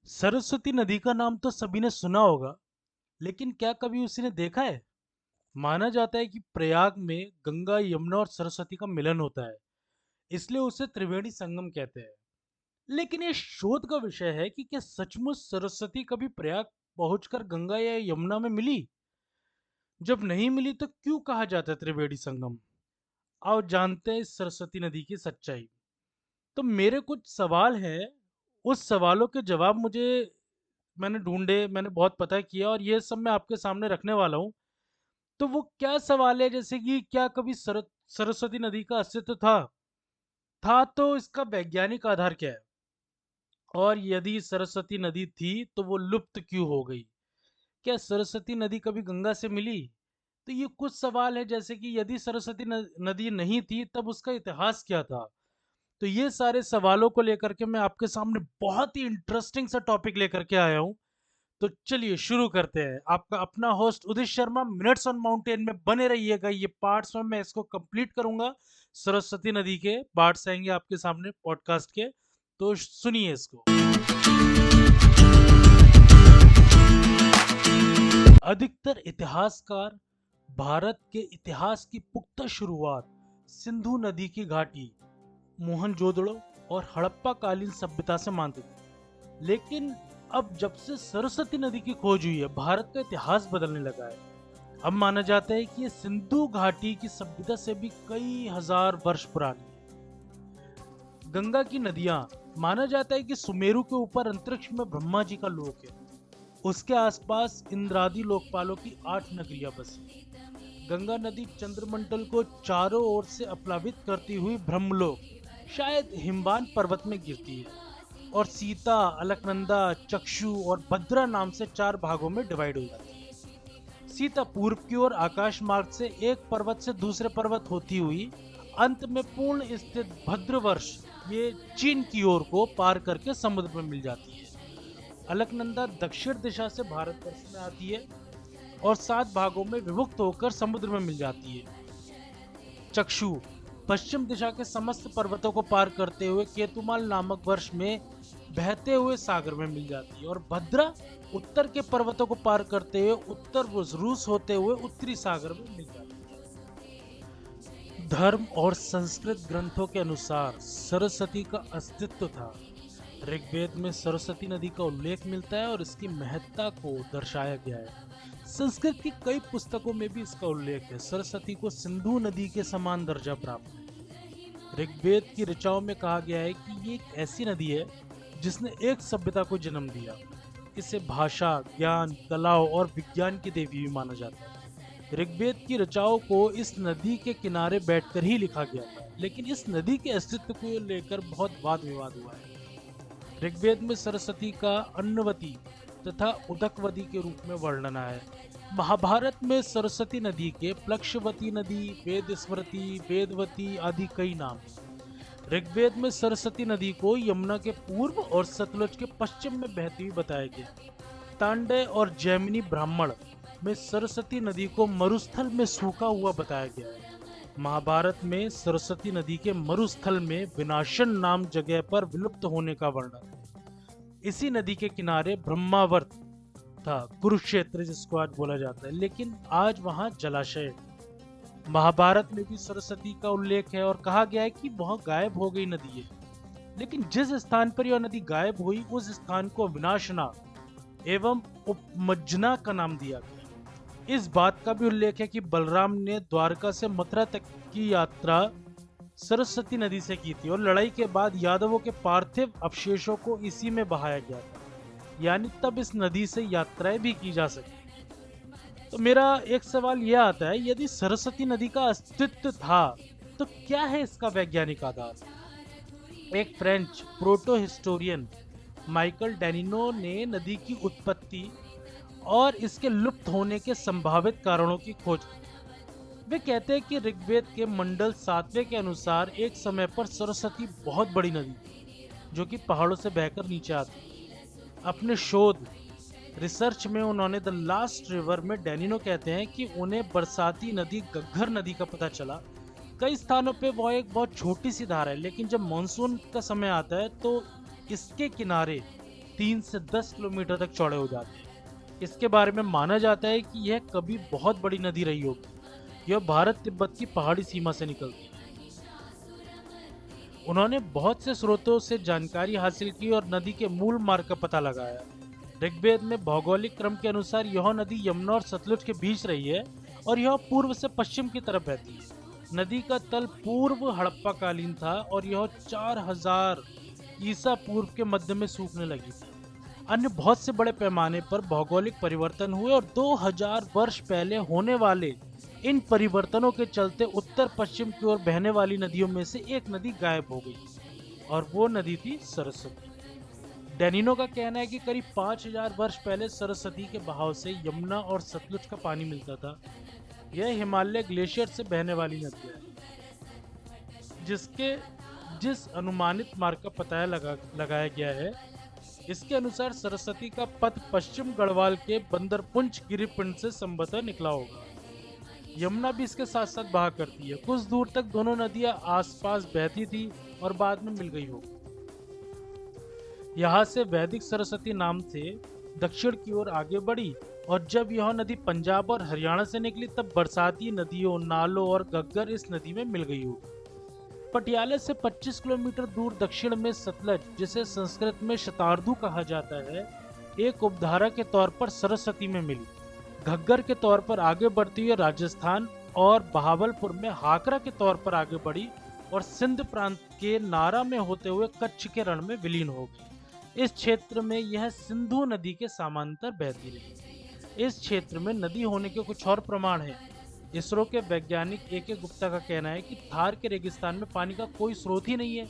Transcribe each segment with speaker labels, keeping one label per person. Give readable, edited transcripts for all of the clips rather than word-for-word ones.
Speaker 1: सरस्वती नदी का नाम तो सभी ने सुना होगा, लेकिन क्या कभी उसी ने देखा है? माना जाता है कि प्रयाग में गंगा, यमुना और सरस्वती का मिलन होता है, इसलिए उसे त्रिवेणी संगम कहते हैं। लेकिन ये शोध का विषय है कि क्या सचमुच सरस्वती कभी प्रयाग पहुंचकर गंगा या यमुना में मिली? जब नहीं मिली तो क्यों कहा जाता है त्रिवेणी संगम? आओ जानते हैं इस सरस्वती नदी की सच्चाई। तो मेरे कुछ सवाल हैं, उस सवालों के जवाब मैंने ढूंढे, मैंने बहुत पता किया और ये सब मैं आपके सामने रखने वाला हूँ। तो वो क्या सवाल है, जैसे कि क्या कभी सरस्वती नदी का अस्तित्व था? था तो इसका वैज्ञानिक आधार क्या है? और यदि सरस्वती नदी थी तो वो लुप्त क्यों हो गई? क्या सरस्वती नदी कभी गंगा से मिली? तो ये कुछ सवाल है, जैसे कि यदि सरस्वती नदी नहीं थी तब उसका इतिहास क्या था? तो ये सारे सवालों को लेकर के मैं आपके सामने बहुत ही इंटरेस्टिंग सा टॉपिक लेकर के आया हूँ। तो चलिए शुरू करते हैं। आपका अपना host Udit Sharma, minutes on mountain में बने रहिएगा। ये पार्ट्स में मैं इसको कंप्लीट करूंगा। सरस्वती नदी के पार्ट्स आएंगे आपके सामने पॉडकास्ट के, तो सुनिए इसको। अधिकतर इतिहासकार भारत के इतिहास की पुख्ता शुरुआत सिंधु नदी की घाटी, मोहनजोदड़ो और हड़प्पा कालीन सभ्यता से मानते थे। लेकिन अब जब से सरस्वती नदी की खोज हुई है, भारत का इतिहास बदलने लगा है। अब माना जाता है कि ये सिंधु घाटी की सभ्यता से भी कई हजार वर्ष पुरानी है। गंगा की नदियां, माना जाता है कि सुमेरु के ऊपर अंतरिक्ष में ब्रह्मा जी का लोक है। उसके आसपास इंद्रादि लोकपालों की 8 नगरियां बसी। गंगा नदी चंद्रमंडल को चारों ओर से अपलावित करती हुई ब्रह्मलोक, शायद हिमवान पर्वत में गिरती है और सीता, अलकनंदा, चक्षु और भद्रा नाम से 4 भागों में डिवाइड हो जाती है। सीता पूर्व की ओर आकाश मार्ग से एक पर्वत से दूसरे पर्वत होती हुई अंत में पूर्ण स्थित भद्रवर्ष, ये चीन की ओर को पार करके समुद्र में मिल जाती है। अलकनंदा दक्षिण दिशा से भारतवर्ष में आती है और 7 भागों में विभक्त होकर समुद्र में मिल जाती है। चक्षु पश्चिम दिशा के समस्त पर्वतों को पार करते हुए केतुमाल नामक वर्ष में बहते हुए सागर में मिल जाती है और भद्रा उत्तर के पर्वतों को पार करते हुए उत्तर रूस होते हुए उत्तरी सागर में मिल जाती है। धर्म और संस्कृत ग्रंथों के अनुसार सरस्वती का अस्तित्व था। ऋग्वेद में सरस्वती नदी का उल्लेख मिलता है और इसकी महत्ता को दर्शाया गया है। संस्कृत की कई पुस्तकों में भी इसका उल्लेख है। सरस्वती को सिंधु नदी के समान दर्जा प्राप्त है। ऋग्वेद की ऋचाओं में कहा गया है कि ये एक ऐसी नदी है जिसने एक सभ्यता को जन्म दिया। इसे भाषा, ज्ञान, कलाओं और विज्ञान की देवी भी माना जाता है। ऋग्वेद की ऋचाओं को इस नदी के किनारे बैठकर ही लिखा गया था, लेकिन इस नदी के अस्तित्व को लेकर बहुत वाद विवाद हुआ है। ऋग्वेद में सरस्वती का अन्नवती तथा उदकवती के रूप में वर्णन है। महाभारत में सरस्वती नदी के प्लक्षवती नदी, वेद स्मृति, वेदवती आदि कई नाम हैं। ऋग्वेद में सरस्वती नदी को यमुना के पूर्व और सतलुज के पश्चिम में बहती हुई बताया गया। तांडय और जैमिनी ब्राह्मण में सरस्वती नदी को मरुस्थल में सूखा हुआ बताया गया है। महाभारत में सरस्वती नदी के मरुस्थल में विनाशन नाम जगह पर विलुप्त होने का वर्णन है। इसी नदी के किनारे ब्रह्मावर्त था, कुरुक्षेत्र जिसको आज बोला जाता है, लेकिन आज वहां जलाशय है। महाभारत में भी सरस्वती का उल्लेख है और कहा गया है कि वहां गायब हो गई नदी है, लेकिन जिस स्थान पर यह नदी गायब हुई उस स्थान को विनाशना एवं उपमज्जना का नाम दिया गया। इस बात का भी उल्लेख है कि बलराम ने द्वारका से मथुरा तक की यात्रा सरस्वती नदी से की थी और लड़ाई के बाद यादवों के पार्थिव अवशेषों को इसी में बहाया गया था, यानी तब इस नदी से यात्राएं भी की जा सकी। तो मेरा एक सवाल यह आता है, यदि सरस्वती नदी का अस्तित्व था तो क्या है इसका वैज्ञानिक आधार? एक फ्रेंच प्रोटो हिस्टोरियन माइकल डेनिनो ने नदी की उत्पत्ति और इसके लुप्त होने के संभावित कारणों की खोज की। वे कहते हैं कि ऋग्वेद के मंडल 7वें के अनुसार एक समय पर सरस्वती बहुत बड़ी नदी थी जो कि पहाड़ों से बहकर नीचे आती। अपने शोध रिसर्च में उन्होंने द लास्ट रिवर में डेनिनो कहते हैं कि उन्हें बरसाती नदी घग्गर नदी का पता चला। कई स्थानों पे वह एक बहुत छोटी सी धारा है, लेकिन जब मानसून का समय आता है तो इसके किनारे 3 से 10 किलोमीटर तक चौड़े हो जाते हैं। इसके बारे में माना जाता है कि यह कभी बहुत बड़ी नदी रही होगी। यह भारत तिब्बत की पहाड़ी सीमा से निकलती है। उन्होंने बहुत से स्रोतों से जानकारी हासिल की और नदी के मूल मार्ग का पता लगाया। ऋग्वेद में भौगोलिक क्रम के अनुसार यह नदी यमुना और सतलुज के बीच रही है और यह पूर्व से पश्चिम की तरफ बहती है। नदी का तल पूर्व हड़प्पा कालीन था और यह 4000 ईसा पूर्व के मध्य में सूखने लगी थी। अन्य बहुत से बड़े पैमाने पर भौगोलिक परिवर्तन हुए और 2000 वर्ष पहले होने वाले इन परिवर्तनों के चलते उत्तर पश्चिम की ओर बहने वाली नदियों में से एक नदी गायब हो गई और वो नदी थी सरस्वती। डैनिनो का कहना है कि करीब 5000 वर्ष पहले सरस्वती के बहाव से यमुना और सतलुज का पानी मिलता था। यह हिमालय ग्लेशियर से बहने वाली नदी है जिस अनुमानित मार्ग का पता लगाया गया है। इसके अनुसार सरस्वती का पथ पश्चिम गढ़वाल के बंदरपुंछ गिरिपिंड से संभवतः निकला होगा। यमुना भी इसके साथ साथ बहा करती है। कुछ दूर तक दोनों नदियां आसपास बहती थी और बाद में मिल गई होगी। यहाँ से वैदिक सरस्वती नाम से दक्षिण की ओर आगे बढ़ी और जब यह नदी पंजाब और हरियाणा से निकली तब बरसाती नदियों, नालों और घग्गर इस नदी में मिल गई होगी। पटियाला से 25 किलोमीटर दूर दक्षिण में सतलज, जिसे संस्कृत में शतार्दु कहा जाता है, एक उपधारा के तौर पर सरस्वती में मिली। घग्गर के तौर पर आगे बढ़ती हुई राजस्थान और बहावलपुर में हाकरा के तौर पर आगे बढ़ी और सिंध प्रांत के नारा में होते हुए कच्छ के रण में विलीन हो गई। इस क्षेत्र में यह सिंधु नदी के समांतर बहती रही। इस क्षेत्र में नदी होने के कुछ और प्रमाण हैं। इसरो के वैज्ञानिक A.K. गुप्ता का कहना है कि थार के रेगिस्तान में पानी का कोई स्रोत ही नहीं है,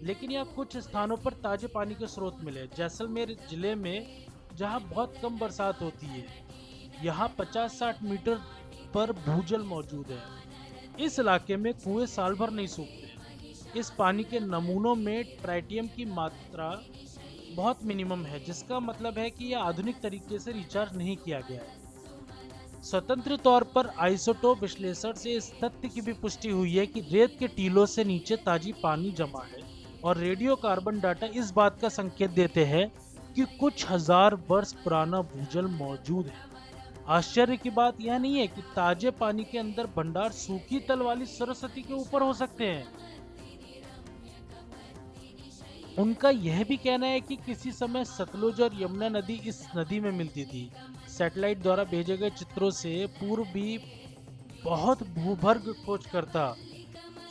Speaker 1: लेकिन यहाँ कुछ स्थानों पर ताजे पानी के स्रोत मिले। जैसलमेर जिले में जहाँ बहुत कम बरसात होती है, यहाँ 50-60 मीटर पर भूजल मौजूद है। इस इलाके में कुएं साल भर नहीं सूखते। इस पानी के नमूनों में ट्राइटियम की मात्रा बहुत मिनिमम है, जिसका मतलब है कि यह आधुनिक तरीके से रिचार्ज नहीं किया गया है। स्वतंत्र तौर पर आइसोटोप विश्लेषण से इस तथ्य की भी पुष्टि हुई है कि रेत के टीलों से नीचे ताजी पानी जमा है और रेडियो कार्बन डाटा इस बात का संकेत देते हैं कि कुछ हजार वर्ष पुराना भूजल मौजूद है। आश्चर्य की बात यह नहीं है कि ताजे पानी के अंदर भंडार सूखी तल वाली सरस्वती के ऊपर हो सकते हैं। उनका यह भी कहना है कि किसी समय सतलुज और यमुना नदी इस नदी में मिलती थी। सैटेलाइट द्वारा भेजे गए चित्रों से पूर्व भी बहुत भूगर्भ खोजकर्ता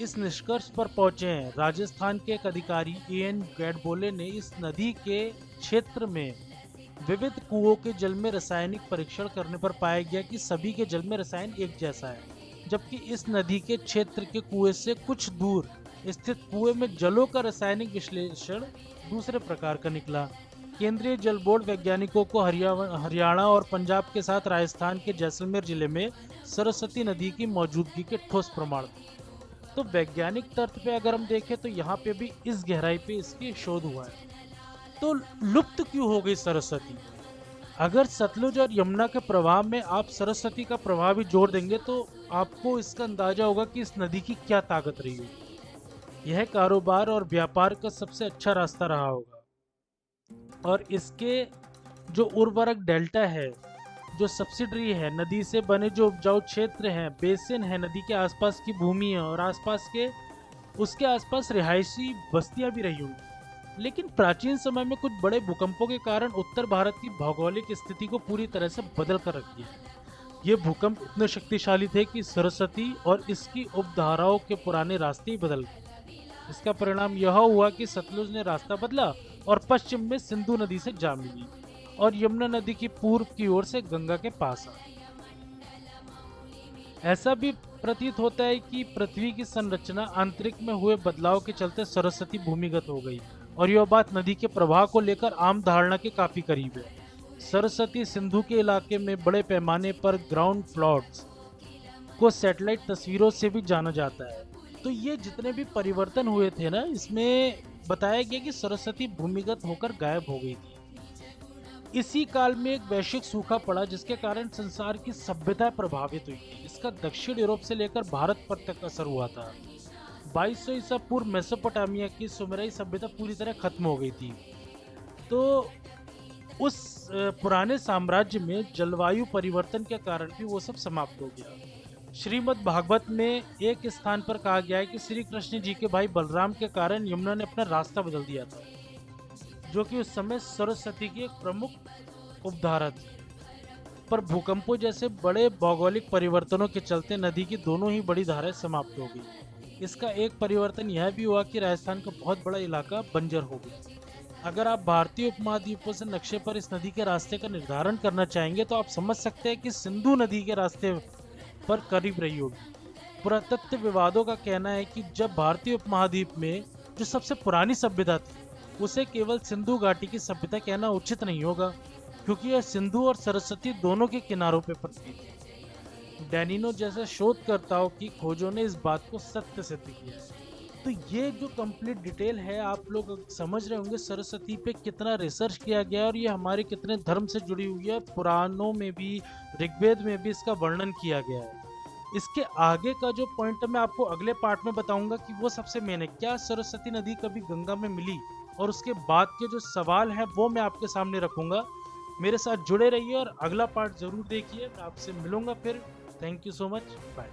Speaker 1: इस निष्कर्ष पर पहुंचे हैं। राजस्थान के एक अधिकारी A.N. गैडबोले ने इस नदी के क्षेत्र में विविध कुओं के जल में रासायनिक परीक्षण करने पर पाया गया कि सभी के जल में रसायन एक जैसा है, जबकि इस नदी के क्षेत्र के कुएं से कुछ दूर स्थित कुएं में जलों का रासायनिक विश्लेषण दूसरे प्रकार का निकला। केंद्रीय जल बोर्ड वैज्ञानिकों को हरियाणा और पंजाब के साथ राजस्थान के जैसलमेर जिले में सरस्वती नदी की मौजूदगी के ठोस प्रमाण थे। तो वैज्ञानिक तर्क पे अगर हम देखें तो यहाँ पे भी इस गहराई पे इसकी शोध हुआ है। तो लुप्त क्यों हो गई सरस्वती? अगर सतलुज और यमुना के प्रवाह में आप सरस्वती का प्रवाह भी जोड़ देंगे तो आपको इसका अंदाजा होगा कि इस नदी की क्या ताकत रही होगी। यह कारोबार और व्यापार का सबसे अच्छा रास्ता रहा होगा और इसके जो उर्वरक डेल्टा है, जो सब्सिडरी है, नदी से बने जो उपजाऊ क्षेत्र हैं, बेसिन है, नदी के आसपास की भूमि है और उसके आसपास रिहायशी बस्तियां भी रही होंगी। लेकिन प्राचीन समय में कुछ बड़े भूकंपों के कारण उत्तर भारत की भौगोलिक स्थिति को पूरी तरह से बदल कर रख दिया। ये भूकंप इतने शक्तिशाली थे कि सरस्वती और इसकी उपधाराओं के पुराने रास्ते ही बदल गए। इसका परिणाम यह हुआ कि सतलुज ने रास्ता बदला और पश्चिम में सिंधु नदी से जा मिली और यमुना नदी की पूर्व की ओर से गंगा के पास आ। ऐसा भी प्रतीत होता है कि पृथ्वी की संरचना आंतरिक में हुए बदलाव के चलते सरस्वती भूमिगत हो गई और यह बात नदी के प्रवाह को लेकर आम धारणा के काफी करीब है। सरस्वती सिंधु के इलाके में बड़े पैमाने पर ग्राउंड फ्लोड्स को सैटेलाइट तस्वीरों से भी जाना जाता है। तो ये जितने भी परिवर्तन हुए थे ना, इसमें बताया गया कि सरस्वती भूमिगत होकर गायब हो गई थी। इसी काल में एक वैश्विक सूखा पड़ा जिसके कारण संसार की सभ्यता प्रभावित हुई थी। इसका दक्षिण यूरोप से लेकर भारत पर तक असर हुआ था। 2200 ईसा पूर्व मेसोपोटामिया की सुमेराई सभ्यता पूरी तरह खत्म हो गई थी। तो उस पुराने साम्राज्य में जलवायु परिवर्तन के कारण भी वो सब समाप्त हो गया। श्रीमद् भागवत में एक स्थान पर कहा गया है कि श्री कृष्ण जी के भाई बलराम के कारण यमुना ने अपना रास्ता बदल दिया था, जो कि उस समय सरस्वती की एक प्रमुख उपधारा थी। पर भूकंपों जैसे बड़े भौगोलिक परिवर्तनों के चलते नदी की दोनों ही बड़ी धाराएं समाप्त हो गई। इसका एक परिवर्तन यह भी हुआ कि राजस्थान का बहुत बड़ा इलाका बंजर हो गया। अगर आप भारतीय उपमहाद्वीपों से नक्शे पर इस नदी के रास्ते का निर्धारण करना चाहेंगे तो आप समझ सकते हैं कि सिंधु नदी के रास्ते पर करीब रही होगी। पुरातत्व विवादों का कहना है कि जब भारतीय उपमहाद्वीप में जो सबसे पुरानी सभ्यता थी, उसे केवल सिंधु घाटी की सभ्यता कहना उचित नहीं होगा, क्योंकि यह सिंधु और सरस्वती दोनों के किनारों पर पड़ती थी। डैनिनो जैसे शोधकर्ताओं की खोजों ने इस बात को सत्य सिद्ध किया है। तो ये जो कंप्लीट डिटेल है, आप लोग समझ रहे होंगे सरस्वती पे कितना रिसर्च किया गया और ये हमारे कितने धर्म से जुड़ी हुई है। पुराणों में भी, ऋग्वेद में भी इसका वर्णन किया गया है। इसके आगे का जो पॉइंट मैं आपको अगले पार्ट में बताऊंगा कि वो सबसे मेन है, क्या सरस्वती नदी कभी गंगा में मिली, और उसके बाद के जो सवाल है वो मैं आपके सामने रखूंगा। मेरे साथ जुड़े रहिए और अगला पार्ट जरूर देखिए। मैं आपसे मिलूंगा फिर। Thank you so much, bye.